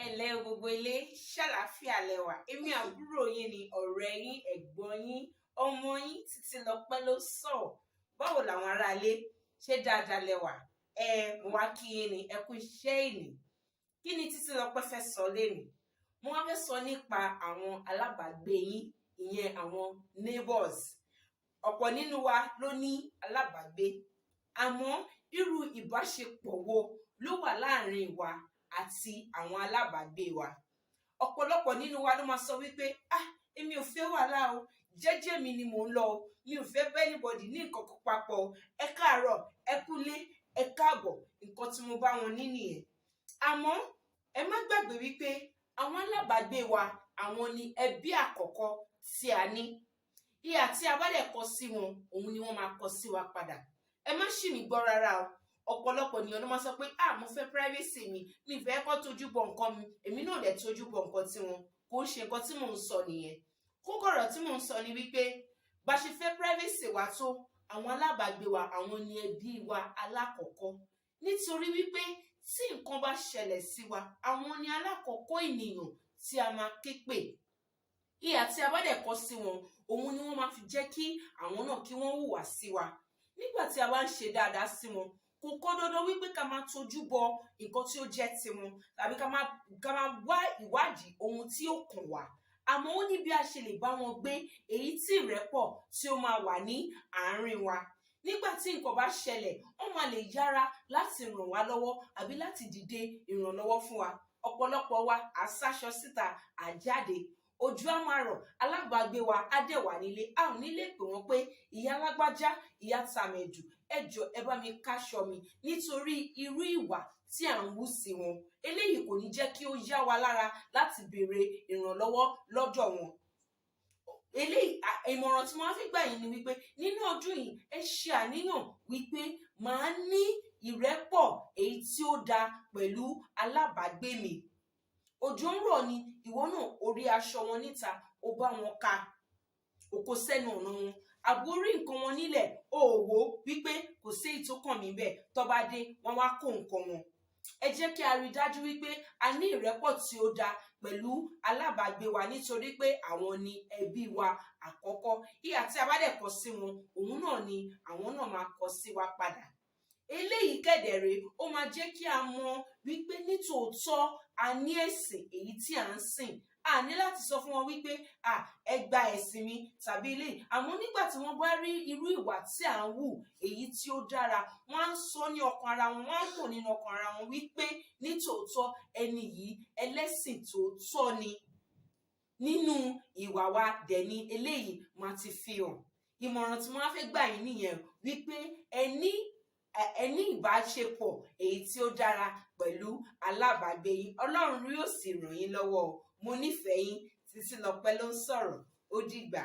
Ẹ̀lẹ́ gbogbo ilé ṣàlàáfíà lẹ́wà. Èmi àbúrò yín ni ọ̀rẹ́ yín, ẹ̀gbọ́n yín, ọmọ yín Títílọpẹ́ ló sọ̀rọ̀. Báwo làwọn aráalé? Ṣé dáadáa lẹ́wà? Mo wá kí yín ni ẹ kú iṣẹ́ ìní. Kí ni Títílọpẹ́ fẹ́ sọ lénìí? Mo wá fẹ́ sọ nípa àwọn alábàágbé yín, ìyẹn àwọn neighbors. Ọ̀pọ̀ nínú wa ló ní alábàágbé. Àmọ́ irú ìbáṣepọ̀ wo ló wà láàrin wa àti àwọn alábàágbé wa? Ọ̀pọ̀lọpọ̀ nínú wa ló máa sọ wípé èmi ò fẹ́ wàhálà o, jẹ́jẹ́ mi ni mò ń lọ o, mi ò fẹ́ bá anybody ní nǹkan kan papọ̀ o, ẹ káàárọ̀, ẹ kúlé, ẹ káàbọ̀, nǹkan tí mo bá wọn ní nìyẹn. Àmọ́ ẹ má gbàgbé wípé àwọn alábàágbé wa, àwọn ni ẹbí àkọ́kọ́ tí a ní. Ìhà tí a bá dẹ̀ kọ sí wọn, òun ni wọ́n máa kọ sí wa padà. Ẹ má ṣì mí gbọ́ rárá o. Ọ̀pọ̀lọpọ̀ ènìyàn ló máa sọ pé mo fẹ́ privacy mi fẹ́ kó tójú bọ nǹkan mi, èmi náà dẹ̀ tójú bọ nǹkan tí wọn. Kò ń ṣe nǹkan tí mò ń sọ nìyẹn. Kókó ọ̀rọ̀ tí mò ń sọ ni wípé bá ṣe fẹ́ privacy wa tó, àwọn alábàágbé wa, àwọn ni ẹbí wa alákọ̀ọ́kọ́. Nítorí wípé tí nǹkan bá ṣẹlẹ̀ sí wa, àwọn ni alákọ̀ọ́kọ́ ènìyàn tí a máa ké pè. Ìhà tí a bá dẹ̀ kọ sí wọn, òun ni wọ́n máa fi jẹ́ kí àwọn náà kí wọ́n hùwà sí wa. Nígbà tí a bá ń ṣe dáadáa sí wọn, kò kọ́ dandan wípé ká máa tójú bọ nǹkan tí ó jẹ́ tiwọn tàbí ká máa wá ìwádìí ohun tí ó kàn wá. Àmọ́ ó ní bí a ṣe lè bá wọn gbé èyí tí ìrẹ́pọ̀ tí ó máa wà ní àárín wa. Nígbà tí nǹkan bá ṣẹlẹ̀, wọ́n máa lè yára láti ràn wá lọ́wọ́ àbí láti dìde ìrànlọ́wọ́ fún wa. Ọ̀pọ̀lọpọ̀ wa á sáṣọ síta, á jáde. Ojú á máa rọ̀, alábàágbé wa á dẹ̀ wà nílé. A ò ní lè pè wọ́n pé ìyá lágbájá, ìyá tàmẹ̀dù, ẹ jọ̀ọ́ ẹ bá mi káṣọ mi, nítorí irú ìwà tí à ń hù sí wọn. Eléyìí kò ní jẹ́ kí ó yá wa lára láti béèrè ìrànlọ́wọ́ lọ́dọ̀ wọn. Eléyìí ìmọ̀ràn tí wọ́n fi gbà yín ni wípé nínú ọdún yìí ẹ ṣe àníyàn wípé màá ní ìrẹ́pọ̀ èyí tí ó dáa pẹ̀lú alábàágbé mi. Òjò ń rọ̀ ni, ìwọ náà orí aṣọ wọn níta, ó bá wọn ká, ó kó sẹ́nu ọ̀nà wọn. Àbórí nǹkan wọn nílẹ̀, ó wò wípé kò sí èyí tó kàn mí bẹ́ẹ̀, tó bá dé wọ́n wá kó nǹkan wọn. Ẹ jẹ́ kí a rí dájú wípé a ní ìrẹ́pọ̀ tí ó dáa pẹ̀lú alábàágbé wa, nítorí pé àwọn ni ẹbí wa àkọ́kọ́. Ìhà tí a bá dẹ̀ kọ sí wọn, òun náà ni àwọn náà máa kọ sí wa padà. Eléyìí kẹ̀dẹ̀rẹ̀ ó máa jẹ́ kí a mọ̀ wípé nítòótọ́ a ní ẹ̀sìn èyí tí à ń sìn. A ní láti sọ fún wọn wípé ẹ gba ẹ̀sìn mi tàbí eléyìí. Àmọ́ nígbà tí wọ́n bá rí irú ìwà tí à ń hù èyí tí ó dára, wọ́n á sọ ní ọkàn ara wọn, wọ́n á mọ̀ nínú ọkàn ara wọn wípé nítòótọ́ ẹni yìí ẹlẹ́sìn tòótọ́ ni. Nínú ìwà wa dẹ̀ ni eléyìí máa ti fi hàn. Ìmọ̀ràn tí wọ́n á fẹ́ gbà yín nìyẹn wípé ẹ ní ìbáṣepọ̀ èyí tí ó dára pẹ̀lú alábàágbé yín. Ọlọ́run yóò sì ràn yín lọ́wọ́. Mo nífẹ̀ẹ́ yín. Títílọpẹ́ ló ń sọ̀rọ̀. Ó dìgbà.